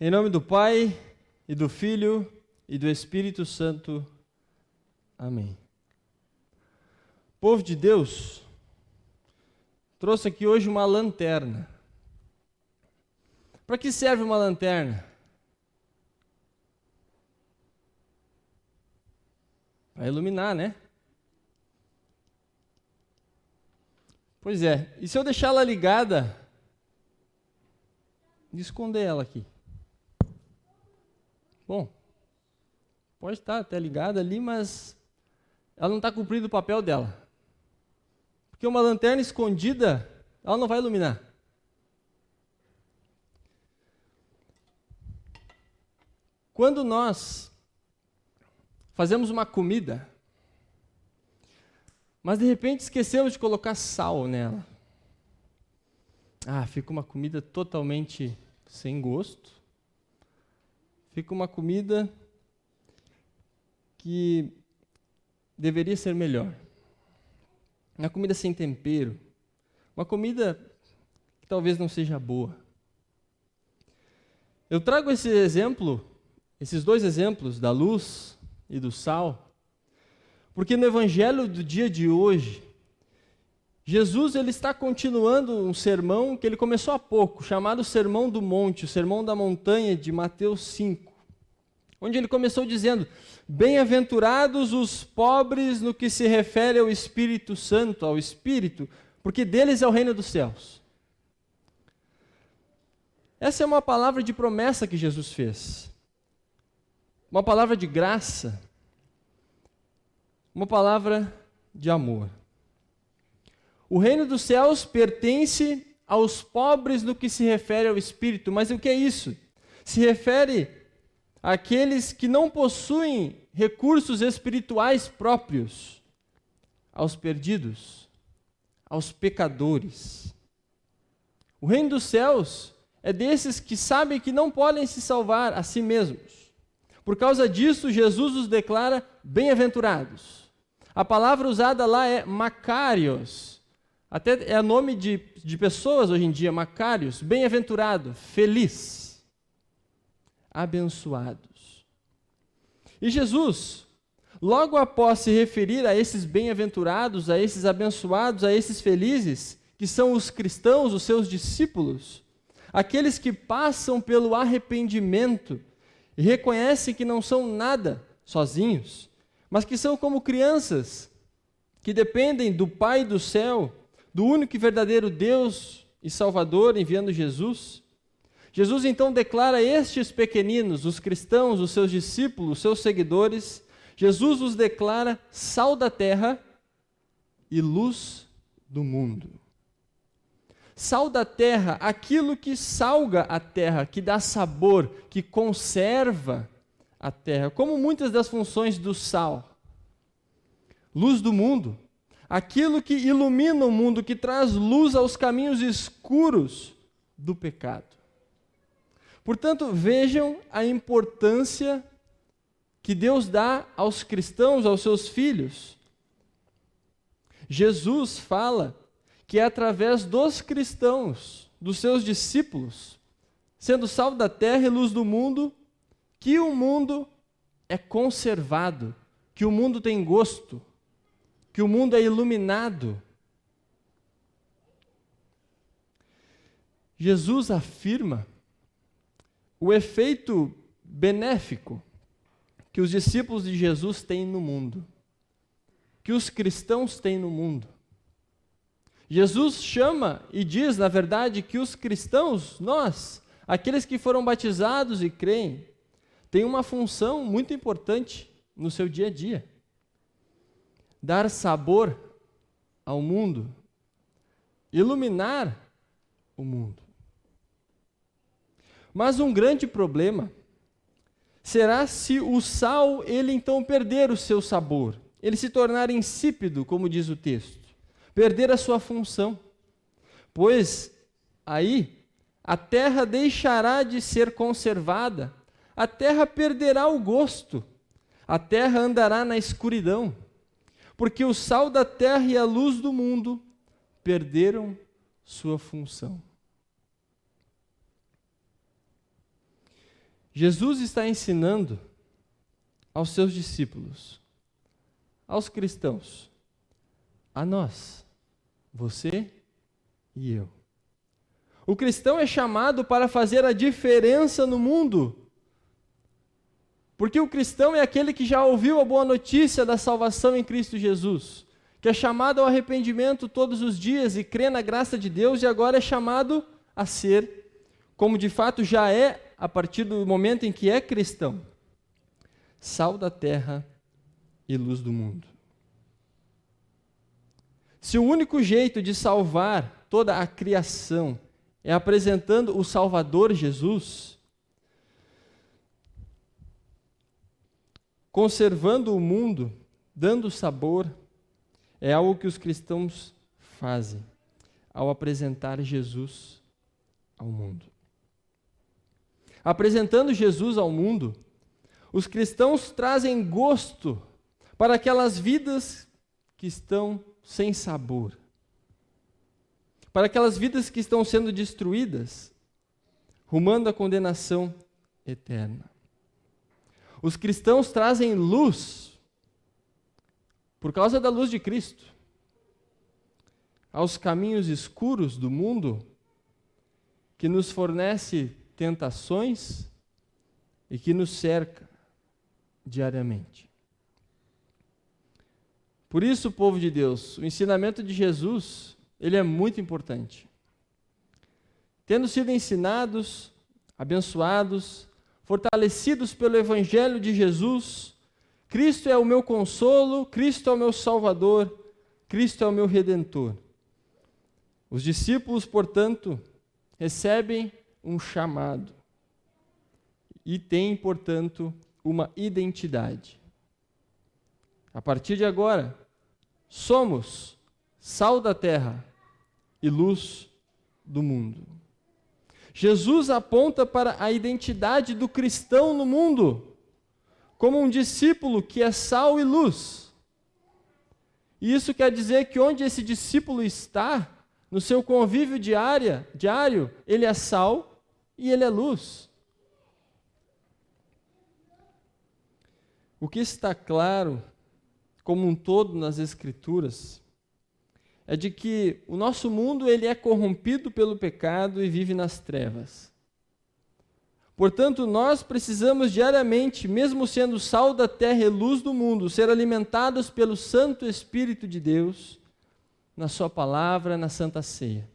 Em nome do Pai, e do Filho, e do Espírito Santo. Amém. Povo de Deus, trouxe aqui hoje uma lanterna. Para que serve uma lanterna? Para iluminar, né? Pois é, e se eu deixar ela ligada e esconder ela aqui? Bom, pode estar até ligada ali, mas ela não está cumprindo o papel dela. Porque uma lanterna escondida, ela não vai iluminar. Quando nós fazemos uma comida, mas de repente esquecemos de colocar sal nela, fica uma comida totalmente sem gosto. Fica uma comida que deveria ser melhor. Uma comida sem tempero. Uma comida que talvez não seja boa. Eu trago esses dois exemplos da luz e do sal, porque no evangelho do dia de hoje, Jesus ele está continuando um sermão que ele começou há pouco, chamado Sermão do Monte, o Sermão da Montanha de Mateus 5, onde ele começou dizendo: bem-aventurados os pobres no que se refere ao Espírito Santo, ao Espírito, porque deles é o reino dos céus. Essa é uma palavra de promessa que Jesus fez, uma palavra de graça, uma palavra de amor. O reino dos céus pertence aos pobres no que se refere ao Espírito. Mas o que é isso? Se refere àqueles que não possuem recursos espirituais próprios, aos perdidos, aos pecadores. O reino dos céus é desses que sabem que não podem se salvar a si mesmos. Por causa disso, Jesus os declara bem-aventurados. A palavra usada lá é Macários. Até é nome de pessoas hoje em dia, Macários, bem-aventurado, feliz, abençoados. E Jesus, logo após se referir a esses bem-aventurados, a esses abençoados, a esses felizes, que são os cristãos, os seus discípulos, aqueles que passam pelo arrependimento e reconhecem que não são nada sozinhos, mas que são como crianças, que dependem do Pai do céu, do único e verdadeiro Deus e Salvador, enviando Jesus. Jesus então declara a estes pequeninos, os cristãos, os seus discípulos, os seus seguidores, Jesus os declara sal da terra e luz do mundo. Sal da terra, aquilo que salga a terra, que dá sabor, que conserva a terra, como muitas das funções do sal. Luz do mundo, aquilo que ilumina o mundo, que traz luz aos caminhos escuros do pecado. Portanto, vejam a importância que Deus dá aos cristãos, aos seus filhos. Jesus fala que é através dos cristãos, dos seus discípulos, sendo sal da terra e luz do mundo, que o mundo é conservado, que o mundo tem gosto, que o mundo é iluminado. Jesus afirma o efeito benéfico que os discípulos de Jesus têm no mundo, que os cristãos têm no mundo. Jesus chama e diz, na verdade, que os cristãos, nós, aqueles que foram batizados e creem, têm uma função muito importante no seu dia a dia. Dar sabor ao mundo, iluminar o mundo. Mas um grande problema será se o sal, ele então perder o seu sabor, ele se tornar insípido, como diz o texto, perder a sua função, pois aí a terra deixará de ser conservada, a terra perderá o gosto, a terra andará na escuridão, porque o sal da terra e a luz do mundo perderam sua função. Jesus está ensinando aos seus discípulos, aos cristãos, a nós, você e eu. O cristão é chamado para fazer a diferença no mundo. Porque o cristão é aquele que já ouviu a boa notícia da salvação em Cristo Jesus, que é chamado ao arrependimento todos os dias e crê na graça de Deus e agora é chamado a ser, como de fato já é a partir do momento em que é cristão, sal da terra e luz do mundo. Se o único jeito de salvar toda a criação é apresentando o Salvador Jesus, conservando o mundo, dando sabor, é algo que os cristãos fazem ao apresentar Jesus ao mundo. Apresentando Jesus ao mundo, os cristãos trazem gosto para aquelas vidas que estão sem sabor, para aquelas vidas que estão sendo destruídas, rumando à condenação eterna. Os cristãos trazem luz, por causa da luz de Cristo, aos caminhos escuros do mundo, que nos fornece tentações e que nos cerca diariamente. Por isso, povo de Deus, o ensinamento de Jesus, ele é muito importante. Tendo sido ensinados, abençoados, fortalecidos pelo Evangelho de Jesus, Cristo é o meu consolo, Cristo é o meu Salvador, Cristo é o meu Redentor. Os discípulos, portanto, recebem um chamado e têm, portanto, uma identidade. A partir de agora, somos sal da terra e luz do mundo. Jesus aponta para a identidade do cristão no mundo, como um discípulo que é sal e luz. E isso quer dizer que onde esse discípulo está, no seu convívio diário, ele é sal e ele é luz. O que está claro, como um todo nas Escrituras, é de que o nosso mundo ele é corrompido pelo pecado e vive nas trevas. Portanto, nós precisamos diariamente, mesmo sendo sal da terra e luz do mundo, ser alimentados pelo Santo Espírito de Deus, na sua palavra, na Santa Ceia.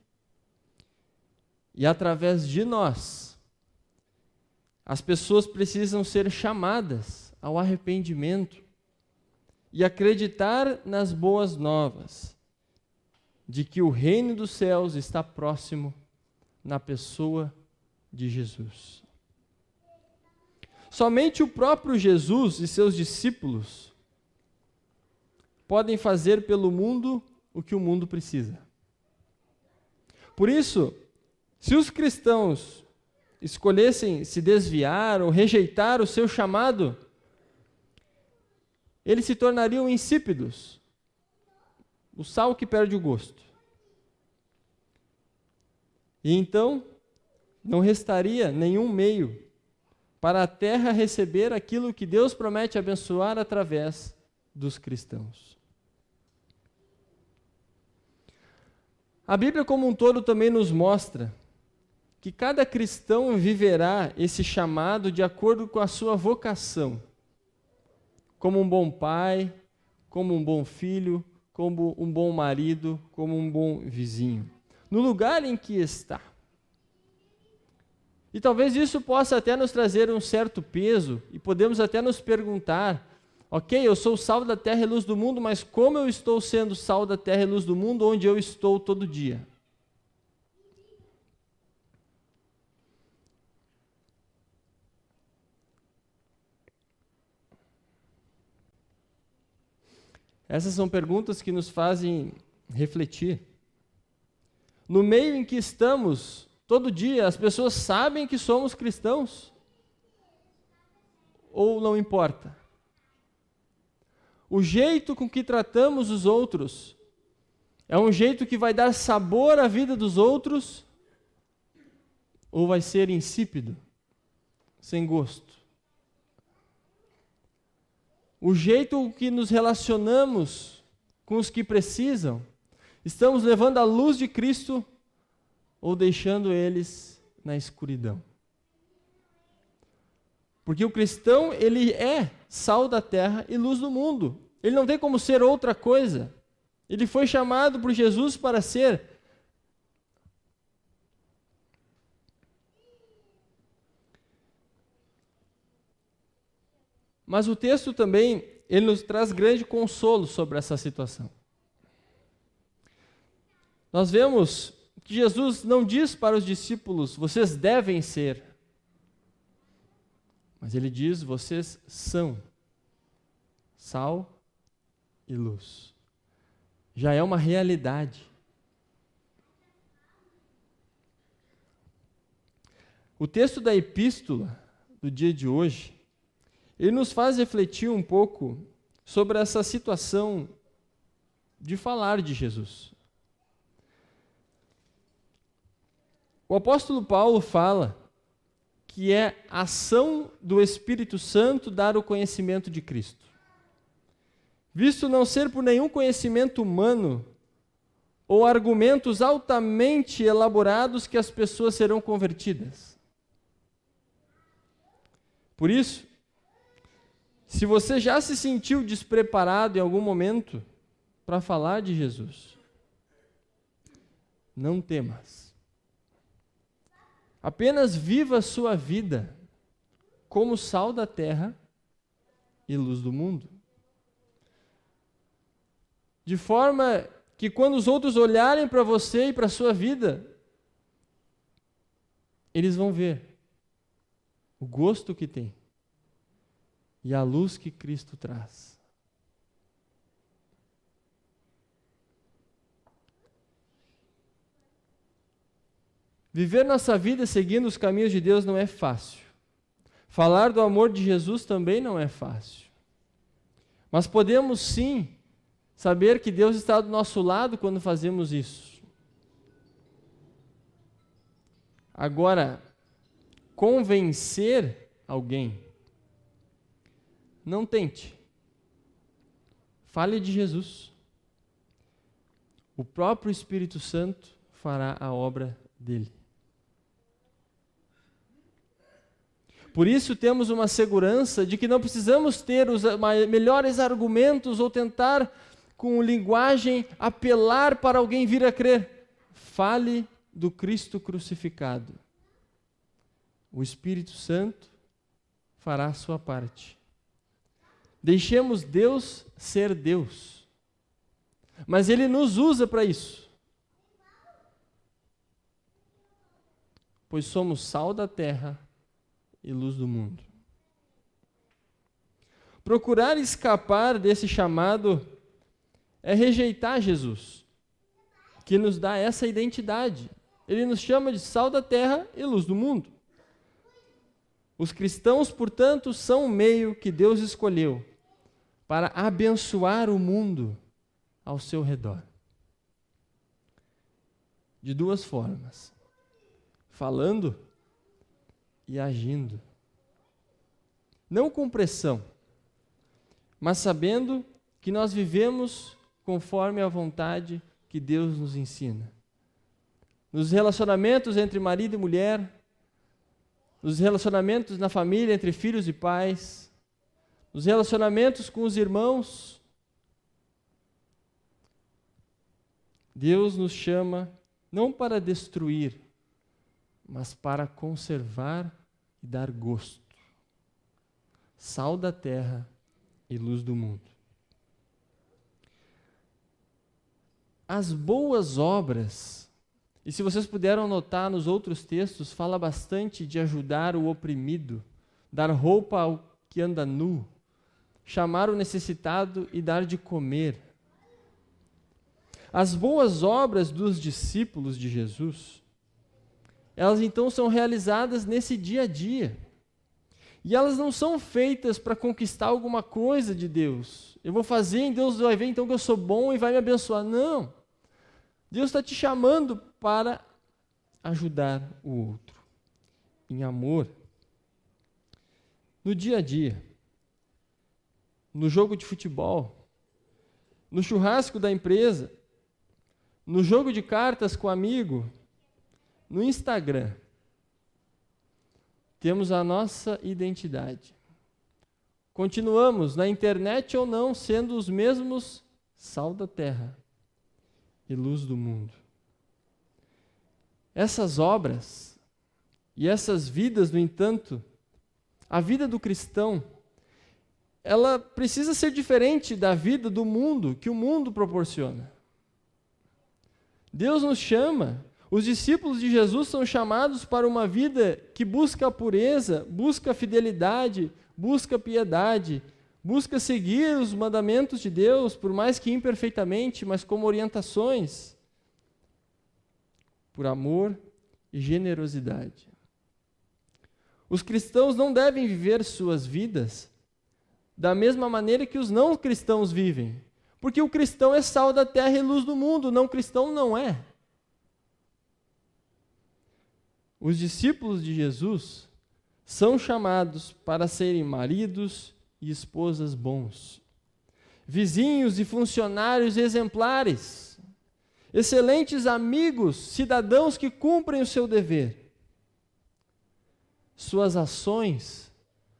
E através de nós, as pessoas precisam ser chamadas ao arrependimento e acreditar nas boas novas de que o reino dos céus está próximo na pessoa de Jesus. Somente o próprio Jesus e seus discípulos podem fazer pelo mundo o que o mundo precisa. Por isso, se os cristãos escolhessem se desviar ou rejeitar o seu chamado, eles se tornariam insípidos, o sal que perde o gosto. E então, não restaria nenhum meio para a terra receber aquilo que Deus promete abençoar através dos cristãos. A Bíblia como um todo também nos mostra que cada cristão viverá esse chamado de acordo com a sua vocação, como um bom pai, como um bom filho, como um bom marido, como um bom vizinho, no lugar em que está. E talvez isso possa até nos trazer um certo peso, e podemos até nos perguntar, ok, eu sou o sal da terra e luz do mundo, mas como eu estou sendo sal da terra e luz do mundo onde eu estou todo dia? Essas são perguntas que nos fazem refletir. No meio em que estamos, todo dia, as pessoas sabem que somos cristãos? Ou não importa? O jeito com que tratamos os outros é um jeito que vai dar sabor à vida dos outros? Ou vai ser insípido, sem gosto. O jeito que nos relacionamos com os que precisam, estamos levando a luz de Cristo ou deixando eles na escuridão. Porque o cristão, ele é sal da terra e luz do mundo. Ele não tem como ser outra coisa. Ele foi chamado por Jesus para ser. Mas o texto também, ele nos traz grande consolo sobre essa situação. Nós vemos que Jesus não diz para os discípulos, vocês devem ser. Mas ele diz, vocês são sal e luz. Já é uma realidade. O texto da epístola do dia de hoje, ele nos faz refletir um pouco sobre essa situação de falar de Jesus. O apóstolo Paulo fala que é ação do Espírito Santo dar o conhecimento de Cristo. Visto não ser por nenhum conhecimento humano ou argumentos altamente elaborados que as pessoas serão convertidas. Por isso, se você já se sentiu despreparado em algum momento para falar de Jesus, não temas. Apenas viva a sua vida como sal da terra e luz do mundo. De forma que quando os outros olharem para você e para a sua vida, eles vão ver o gosto que tem e a luz que Cristo traz. Viver nossa vida seguindo os caminhos de Deus não é fácil. Falar do amor de Jesus também não é fácil. Mas podemos sim saber que Deus está do nosso lado quando fazemos isso. Agora, convencer alguém, não tente. Fale de Jesus. O próprio Espírito Santo fará a obra dele. Por isso temos uma segurança de que não precisamos ter os melhores argumentos ou tentar, com linguagem, apelar para alguém vir a crer. Fale do Cristo crucificado. O Espírito Santo fará a sua parte. Deixemos Deus ser Deus. Mas Ele nos usa para isso. Pois somos sal da terra e luz do mundo. Procurar escapar desse chamado é rejeitar Jesus, que nos dá essa identidade. Ele nos chama de sal da terra e luz do mundo. Os cristãos, portanto, são o meio que Deus escolheu para abençoar o mundo ao seu redor. De duas formas: falando e agindo. Não com pressão, mas sabendo que nós vivemos conforme a vontade que Deus nos ensina. Nos relacionamentos entre marido e mulher, nos relacionamentos na família entre filhos e pais, nos relacionamentos com os irmãos, Deus nos chama não para destruir, mas para conservar e dar gosto. Sal da terra e luz do mundo. As boas obras, e se vocês puderam notar nos outros textos, fala bastante de ajudar o oprimido, dar roupa ao que anda nu, chamar o necessitado e dar de comer. As boas obras dos discípulos de Jesus, elas então são realizadas nesse dia a dia. E elas não são feitas para conquistar alguma coisa de Deus. Eu vou fazer e Deus vai ver então que eu sou bom e vai me abençoar. Não. Deus está te chamando para ajudar o outro em amor. no dia a dia, no jogo de futebol, no churrasco da empresa, no jogo de cartas com amigo, no Instagram. Temos a nossa identidade. Continuamos, na internet ou não, sendo os mesmos sal da terra e luz do mundo. Essas obras e essas vidas, no entanto, a vida do cristão, ela precisa ser diferente da vida do mundo, que o mundo proporciona. Deus nos chama, os discípulos de Jesus são chamados para uma vida que busca a pureza, busca a fidelidade, busca a piedade, busca seguir os mandamentos de Deus, por mais que imperfeitamente, mas como orientações, por amor e generosidade. Os cristãos não devem viver suas vidas da mesma maneira que os não cristãos vivem, porque o cristão é sal da terra e luz do mundo, o não cristão não é. Os discípulos de Jesus são chamados para serem maridos e esposas bons, vizinhos e funcionários exemplares, excelentes amigos, cidadãos que cumprem o seu dever. Suas ações,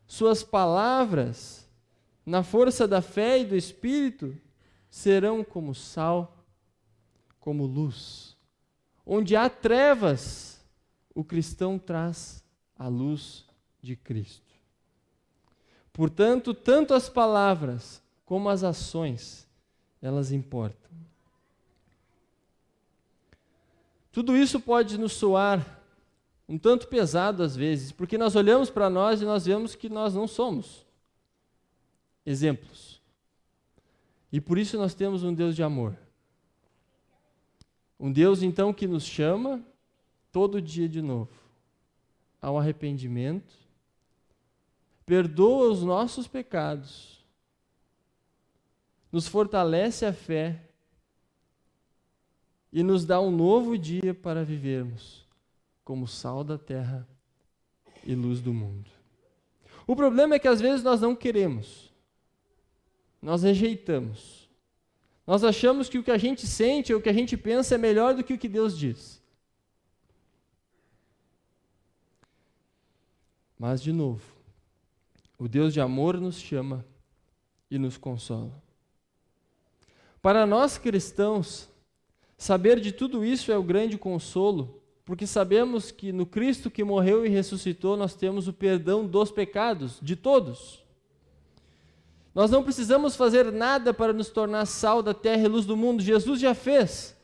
suas palavras, na força da fé e do Espírito, serão como sal, como luz. Onde há trevas, o cristão traz a luz de Cristo. Portanto, tanto as palavras como as ações, elas importam. Tudo isso pode nos soar um tanto pesado às vezes, porque nós olhamos para nós e nós vemos que nós não somos exemplos. E por isso nós temos um Deus de amor. Um Deus, então, que nos chama todo dia de novo ao arrependimento, perdoa os nossos pecados, nos fortalece a fé e nos dá um novo dia para vivermos como sal da terra e luz do mundo. O problema é que às vezes nós não queremos, nós rejeitamos, nós achamos que o que a gente sente ou o que a gente pensa é melhor do que o que Deus diz. Mas, de novo, o Deus de amor nos chama e nos consola. Para nós cristãos, saber de tudo isso é o grande consolo, porque sabemos que no Cristo que morreu e ressuscitou, nós temos o perdão dos pecados, de todos. Nós não precisamos fazer nada para nos tornar sal da terra e luz do mundo. Jesus já fez.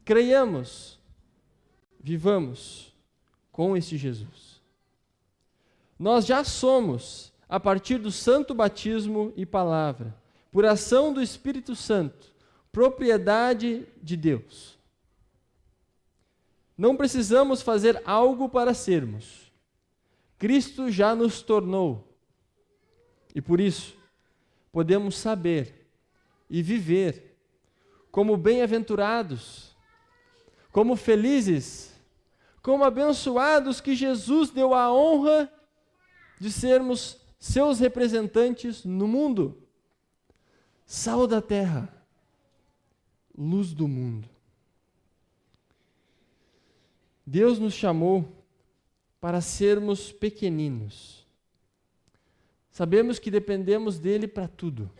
Creiamos, vivamos com este Jesus. Nós já somos, a partir do santo batismo e palavra, por ação do Espírito Santo, propriedade de Deus. Não precisamos fazer algo para sermos. Cristo já nos tornou. E por isso, podemos saber e viver como bem-aventurados, como felizes, como abençoados que Jesus deu a honra de sermos seus representantes no mundo. Sal da terra, luz do mundo. Deus nos chamou para sermos pequeninos. Sabemos que dependemos dele para tudo.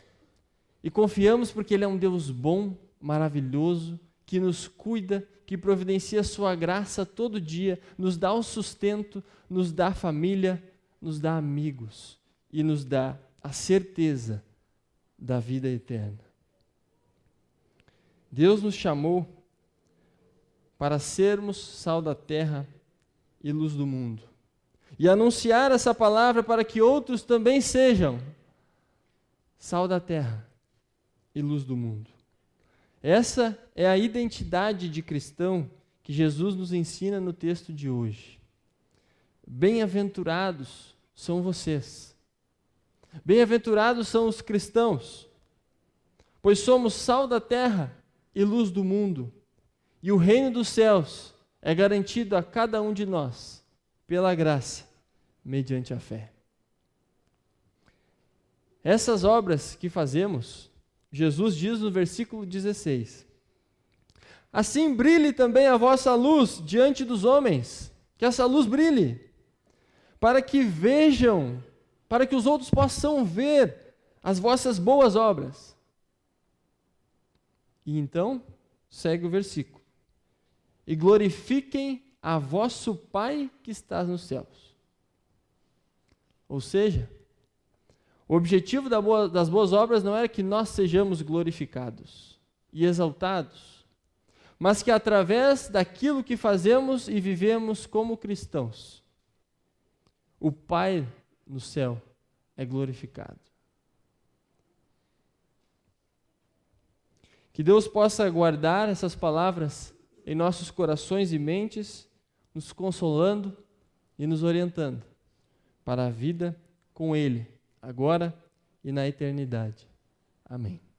E confiamos porque ele é um Deus bom, maravilhoso, que nos cuida, que providencia a sua graça todo dia, nos dá o sustento, nos dá família, nos dá amigos e nos dá a certeza da vida eterna. Deus nos chamou para sermos sal da terra e luz do mundo. E anunciar essa palavra para que outros também sejam sal da terra e luz do mundo. Essa é a identidade de cristão que Jesus nos ensina no texto de hoje. Bem-aventurados são vocês. Bem-aventurados são os cristãos, pois somos sal da terra e luz do mundo, e o reino dos céus é garantido a cada um de nós, pela graça, mediante a fé. Essas obras que fazemos, Jesus diz no versículo 16: assim brilhe também a vossa luz diante dos homens, que essa luz brilhe, para que vejam, para que os outros possam ver as vossas boas obras. E então, segue o versículo: e glorifiquem a vosso Pai que está nos céus. Ou seja, o objetivo das boas obras não é que nós sejamos glorificados e exaltados, mas que através daquilo que fazemos e vivemos como cristãos, o Pai no céu é glorificado. Que Deus possa guardar essas palavras em nossos corações e mentes, nos consolando e nos orientando para a vida com Ele, agora e na eternidade. Amém.